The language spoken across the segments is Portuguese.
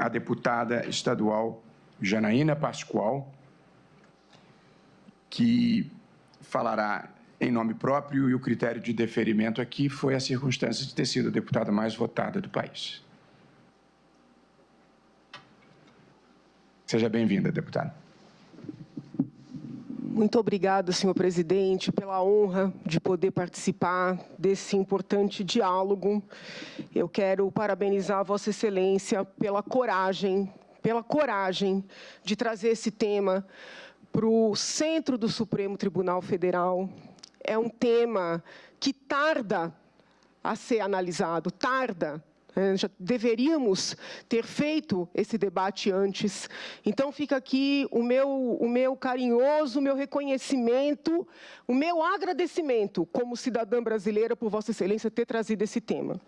a deputada estadual Janaína Pascoal, que falará em nome próprio, e o critério de deferimento aqui foi a circunstância de ter sido a deputada mais votada do país. Seja bem-vinda, deputada. Muito obrigada, senhor presidente, pela honra de poder participar desse importante diálogo. Eu quero parabenizar Vossa Excelência pela coragem de trazer esse tema para o centro do Supremo Tribunal Federal. É um tema que tarda a ser analisado, já deveríamos ter feito esse debate antes. Então, fica aqui o meu carinhoso, o meu reconhecimento, o meu agradecimento como cidadã brasileira por Vossa Excelência ter trazido esse tema.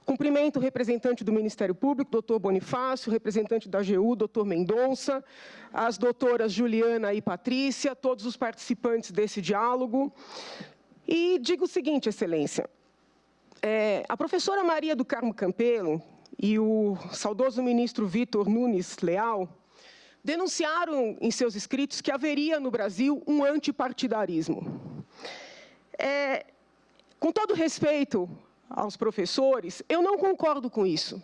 Cumprimento o representante do Ministério Público, doutor Bonifácio, o representante da AGU, doutor Mendonça, as doutoras Juliana e Patrícia, todos os participantes desse diálogo. E digo o seguinte, Excelência, a professora Maria do Carmo Campelo e o saudoso ministro Vitor Nunes Leal denunciaram em seus escritos que haveria no Brasil um antipartidarismo. Com todo respeito aos professores, eu não concordo com isso.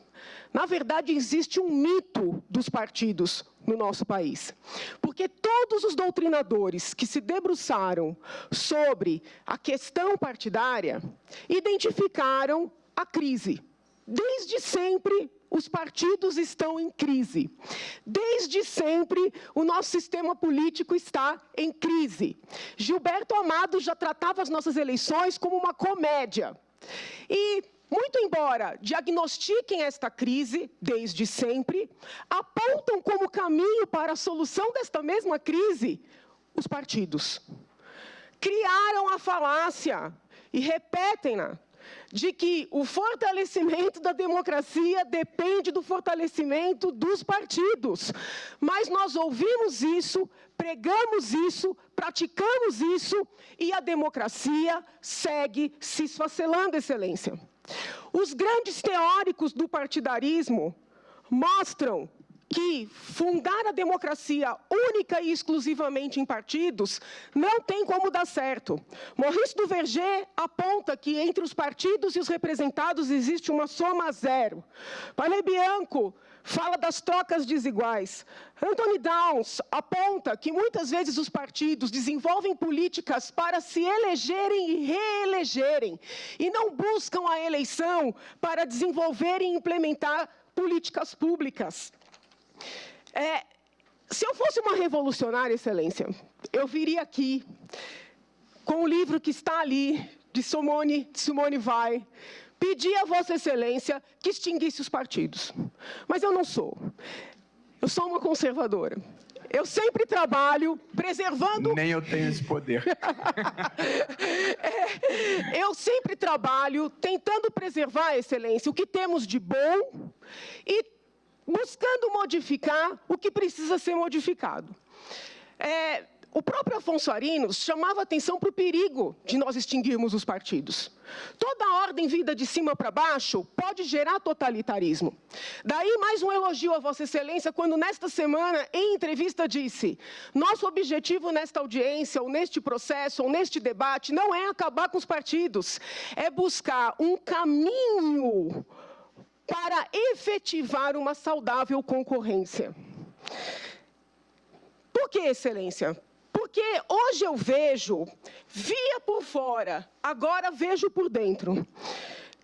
Na verdade, existe um mito dos partidos no nosso país. Porque todos os doutrinadores que se debruçaram sobre a questão partidária identificaram a crise. Desde sempre, os partidos estão em crise. Desde sempre, o nosso sistema político está em crise. Gilberto Amado já tratava as nossas eleições como uma comédia. E, muito embora diagnostiquem esta crise desde sempre, apontam como caminho para a solução desta mesma crise os partidos. Criaram a falácia e repetem-na de que o fortalecimento da democracia depende do fortalecimento dos partidos. Mas nós ouvimos isso, pregamos isso, praticamos isso, e a democracia segue se esfacelando, Excelência. Os grandes teóricos do partidarismo mostram que fundar a democracia única e exclusivamente em partidos não tem como dar certo. Maurice Duverger aponta que entre os partidos e os representados existe uma soma zero. Palais Bianco fala das trocas desiguais. Anthony Downs aponta que muitas vezes os partidos desenvolvem políticas para se elegerem e reelegerem, e não buscam a eleição para desenvolver e implementar políticas públicas. Se eu fosse uma revolucionária, Excelência, eu viria aqui com o livro que está ali, de Simone Weil, pedir a Vossa Excelência que extinguisse os partidos. Mas eu não sou. Eu sou uma conservadora. Eu sempre trabalho preservando... Nem eu tenho esse poder. Eu sempre trabalho tentando preservar, Excelência, o que temos de bom e buscando modificar o que precisa ser modificado. O próprio Afonso Arinos chamava atenção para o perigo de nós extinguirmos os partidos. Toda a ordem vinda de cima para baixo pode gerar totalitarismo. Daí, mais um elogio a Vossa Excelência, quando, nesta semana, em entrevista, disse: nosso objetivo nesta audiência, ou neste processo, ou neste debate, não é acabar com os partidos, é buscar um caminho para efetivar uma saudável concorrência. Por que, Excelência? Porque hoje eu via por fora, agora vejo por dentro,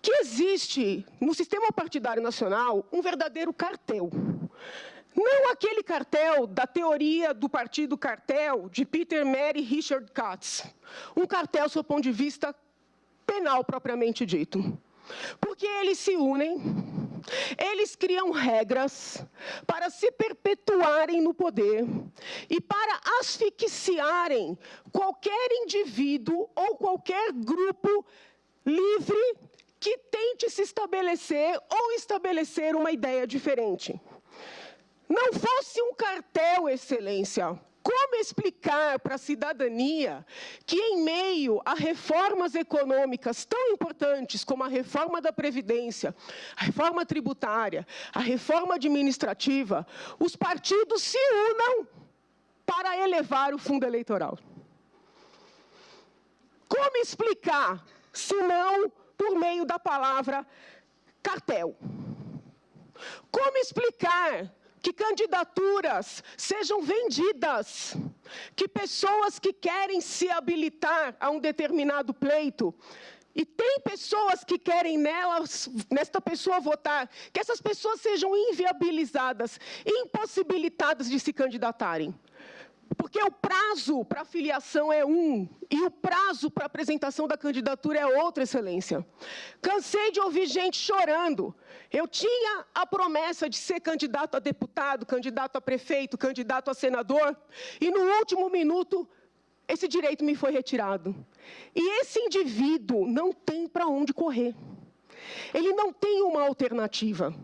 que existe no sistema partidário nacional um verdadeiro cartel. Não aquele cartel da teoria do partido cartel de Peter Mary e Richard Katz. Um cartel, sob o ponto de vista penal, propriamente dito. Porque eles se unem, eles criam regras para se perpetuarem no poder e para asfixiarem qualquer indivíduo ou qualquer grupo livre que tente se estabelecer ou estabelecer uma ideia diferente. Não fosse um cartel, Excelência, Como explicar para a cidadania que, em meio a reformas econômicas tão importantes como a reforma da Previdência, a reforma tributária, a reforma administrativa, os partidos se unam para elevar o fundo eleitoral? Como explicar, se não por meio da palavra cartel? Como explicar que candidaturas sejam vendidas, que pessoas que querem se habilitar a um determinado pleito, e tem pessoas que querem nesta pessoa votar, que essas pessoas sejam inviabilizadas, impossibilitadas de se candidatarem? Porque o prazo para a filiação é um, e o prazo para a apresentação da candidatura é outro, Excelência. Cansei de ouvir gente chorando. Eu tinha a promessa de ser candidato a deputado, candidato a prefeito, candidato a senador, e no último minuto, esse direito me foi retirado. E esse indivíduo não tem para onde correr. Ele não tem uma alternativa.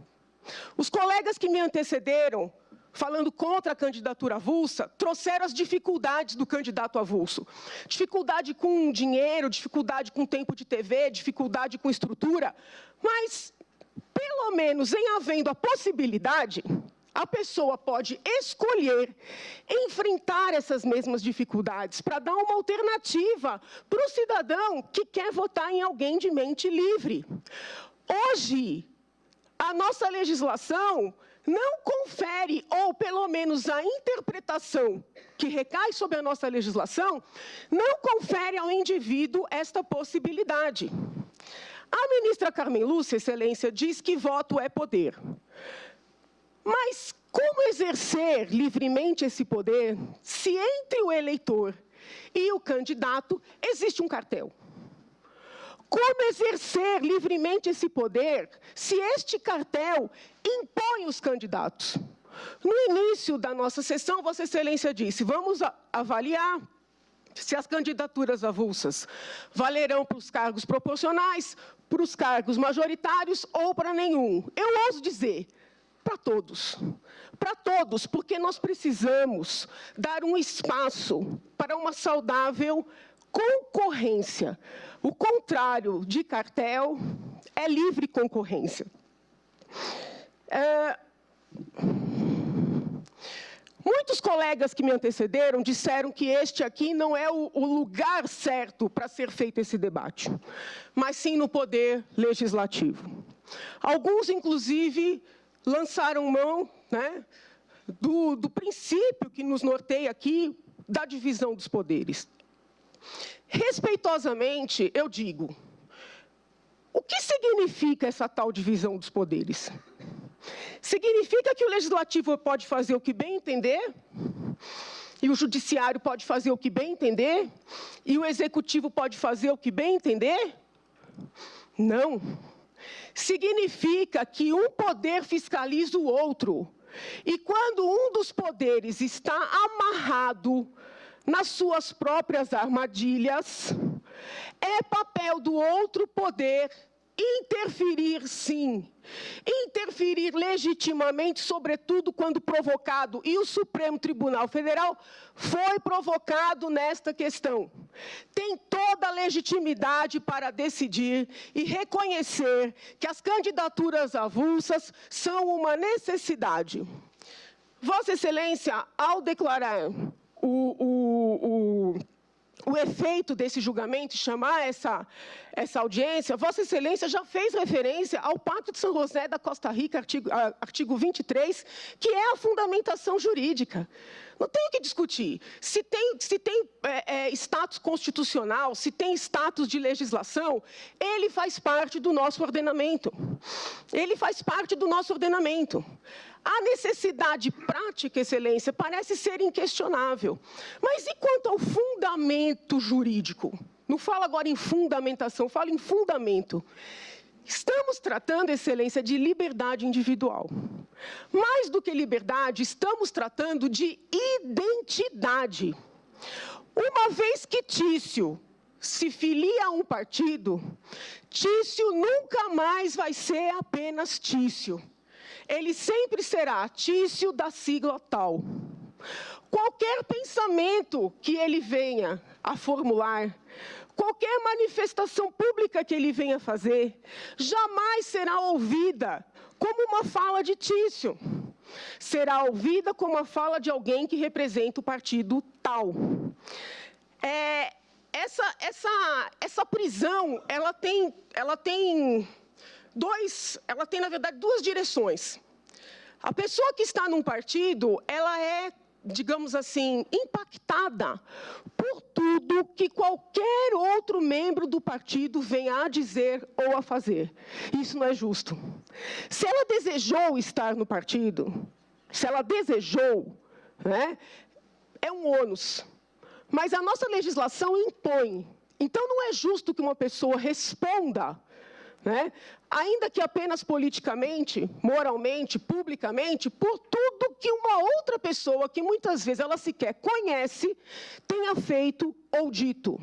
Os colegas que me antecederam, falando contra a candidatura avulsa, trouxeram as dificuldades do candidato avulso. Dificuldade com dinheiro, dificuldade com tempo de TV, dificuldade com estrutura, mas, pelo menos, em havendo a possibilidade, a pessoa pode escolher enfrentar essas mesmas dificuldades para dar uma alternativa para o cidadão que quer votar em alguém de mente livre. Hoje, a nossa legislação não confere, ou pelo menos a interpretação que recai sobre a nossa legislação, não confere ao indivíduo esta possibilidade. A ministra Carmen Lúcia, Excelência, diz que voto é poder. Mas como exercer livremente esse poder se entre o eleitor e o candidato existe um cartel? Como exercer livremente esse poder se este cartel impõe os candidatos? No início da nossa sessão, Vossa Excelência disse, vamos avaliar se as candidaturas avulsas valerão para os cargos proporcionais, para os cargos majoritários ou para nenhum. Eu ouso dizer, para todos. Para todos, porque nós precisamos dar um espaço para uma saudável concorrência. O contrário de cartel é livre concorrência. Muitos colegas que me antecederam disseram que este aqui não é o lugar certo para ser feito esse debate, mas sim no poder legislativo. Alguns, inclusive, lançaram mão, né, do princípio que nos norteia aqui, da divisão dos poderes. Respeitosamente, eu digo, o que significa essa tal divisão dos poderes? Significa que o legislativo pode fazer o que bem entender, e o judiciário pode fazer o que bem entender, e o executivo pode fazer o que bem entender? Não. Significa que um poder fiscaliza o outro, e quando um dos poderes está amarrado nas suas próprias armadilhas, é papel do outro poder interferir, sim. Interferir legitimamente, sobretudo quando provocado, e o Supremo Tribunal Federal foi provocado nesta questão. Tem toda a legitimidade para decidir e reconhecer que as candidaturas avulsas são uma necessidade. Vossa Excelência, ao declarar o efeito desse julgamento, chamar essa audiência, Vossa Excelência já fez referência ao Pacto de São José da Costa Rica, artigo 23, que é a fundamentação jurídica. Não tem o que discutir. Se tem status constitucional, se tem status de legislação, ele faz parte do nosso ordenamento. Ele faz parte do nosso ordenamento. A necessidade prática, Excelência, parece ser inquestionável. Mas e quanto ao fundamento jurídico? Não falo agora em fundamentação, falo em fundamento. Estamos tratando, Excelência, de liberdade individual. Mais do que liberdade, estamos tratando de identidade. Uma vez que Tício se filia a um partido, Tício nunca mais vai ser apenas Tício. Ele sempre será Tício da sigla tal. Qualquer pensamento que ele venha a formular, qualquer manifestação pública que ele venha fazer, jamais será ouvida como uma fala de Tício. Será ouvida como a fala de alguém que representa o partido tal. Essa prisão, ela tem, na verdade, duas direções. A pessoa que está num partido, ela é, digamos assim, impactada por tudo que qualquer outro membro do partido venha a dizer ou a fazer. Isso não é justo. Se ela desejou estar no partido, se ela desejou, né, é um ônus. Mas a nossa legislação impõe. Então, não é justo que uma pessoa responda, né, ainda que apenas politicamente, moralmente, publicamente, por tudo que uma outra pessoa, que muitas vezes ela sequer conhece, tenha feito ou dito.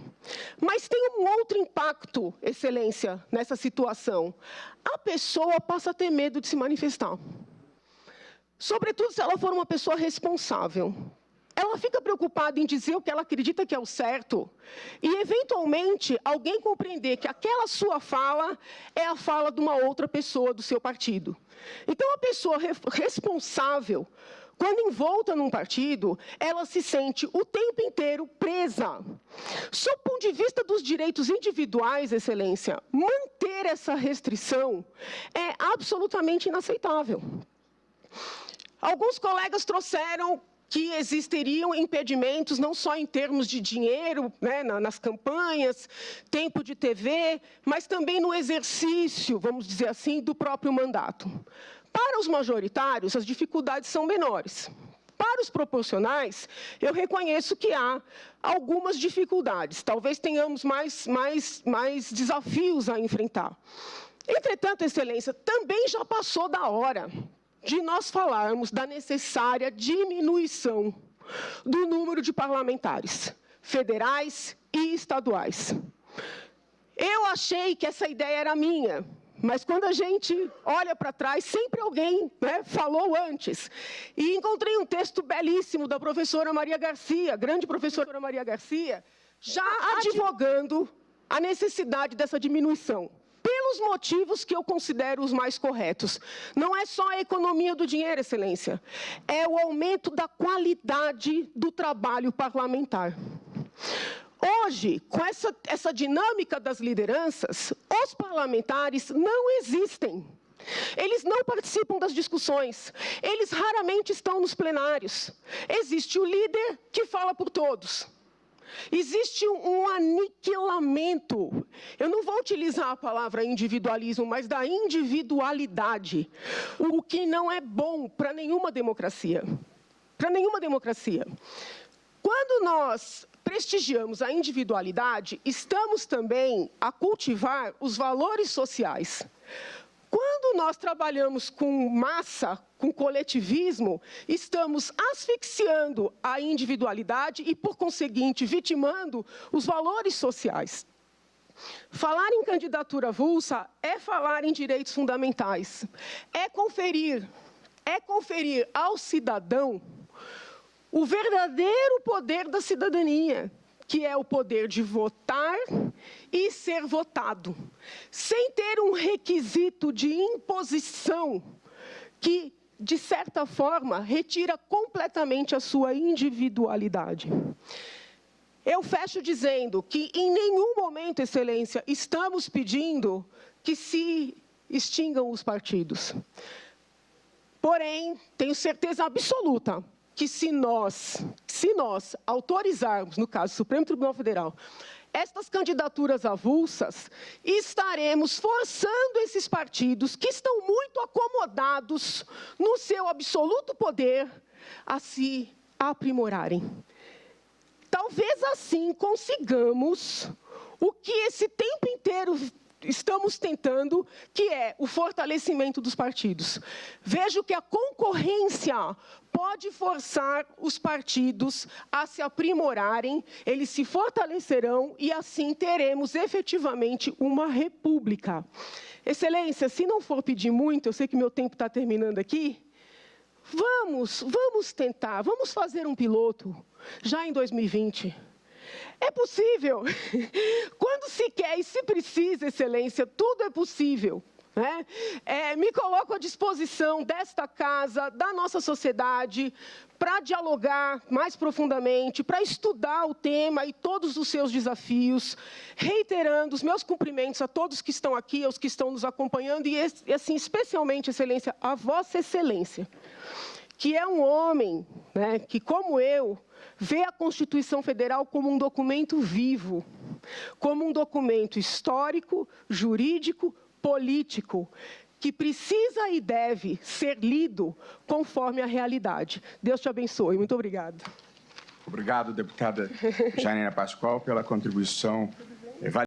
Mas tem um outro impacto, Excelência, nessa situação. A pessoa passa a ter medo de se manifestar. Sobretudo se ela for uma pessoa responsável. Ela fica preocupada em dizer o que ela acredita que é o certo e, eventualmente, alguém compreender que aquela sua fala é a fala de uma outra pessoa do seu partido. Então, a pessoa responsável, quando envolta num partido, ela se sente o tempo inteiro presa. Sob o ponto de vista dos direitos individuais, Excelência, manter essa restrição é absolutamente inaceitável. Alguns colegas trouxeram que existiriam impedimentos, não só em termos de dinheiro, né, nas campanhas, tempo de TV, mas também no exercício, vamos dizer assim, do próprio mandato. Para os majoritários, as dificuldades são menores. Para os proporcionais, eu reconheço que há algumas dificuldades. Talvez tenhamos mais desafios a enfrentar. Entretanto, Excelência, também já passou da hora de nós falarmos da necessária diminuição do número de parlamentares, federais e estaduais. Eu achei que essa ideia era minha, mas quando a gente olha para trás, sempre alguém, né, falou antes. E encontrei um texto belíssimo da professora Maria Garcia, grande professora Maria Garcia, já advogando a necessidade dessa diminuição. Pelos motivos que eu considero os mais corretos. Não é só a economia do dinheiro, Excelência. É o aumento da qualidade do trabalho parlamentar. Hoje, com essa dinâmica das lideranças, os parlamentares não existem. Eles não participam das discussões. Eles raramente estão nos plenários. Existe o líder que fala por todos. Existe um aniquilamento, eu não vou utilizar a palavra individualismo, mas da individualidade, o que não é bom para nenhuma democracia. Para nenhuma democracia. Quando nós prestigiamos a individualidade, estamos também a cultivar os valores sociais. Quando nós trabalhamos com massa, com coletivismo, estamos asfixiando a individualidade e, por conseguinte, vitimando os valores sociais. Falar em candidatura avulsa é falar em direitos fundamentais, é conferir ao cidadão o verdadeiro poder da cidadania, que é o poder de votar e ser votado, sem ter um requisito de imposição que, de certa forma, retira completamente a sua individualidade. Eu fecho dizendo que, em nenhum momento, Excelência, estamos pedindo que se extingam os partidos. Porém, tenho certeza absoluta que se nós autorizarmos, no caso do Supremo Tribunal Federal, estas candidaturas avulsas, estaremos forçando esses partidos que estão muito acomodados no seu absoluto poder a se aprimorarem. Talvez assim consigamos o que esse tempo inteiro estamos tentando, que é o fortalecimento dos partidos. Vejo que a concorrência pode forçar os partidos a se aprimorarem, eles se fortalecerão e assim teremos efetivamente uma república. Excelência, se não for pedir muito, eu sei que meu tempo está terminando aqui, vamos tentar, vamos fazer um piloto já em 2020. É possível. Quando se quer e se precisa, Excelência, tudo é possível. Né? Me coloco à disposição desta casa, da nossa sociedade, para dialogar mais profundamente, para estudar o tema e todos os seus desafios, reiterando os meus cumprimentos a todos que estão aqui, aos que estão nos acompanhando, e assim, especialmente, Excelência, a Vossa Excelência, que é um homem, né, que, como eu, vê a Constituição Federal como um documento vivo, como um documento histórico, jurídico, político, que precisa e deve ser lido conforme a realidade. Deus te abençoe. Muito obrigada. Obrigado, deputada Janaína Pascoal, pela contribuição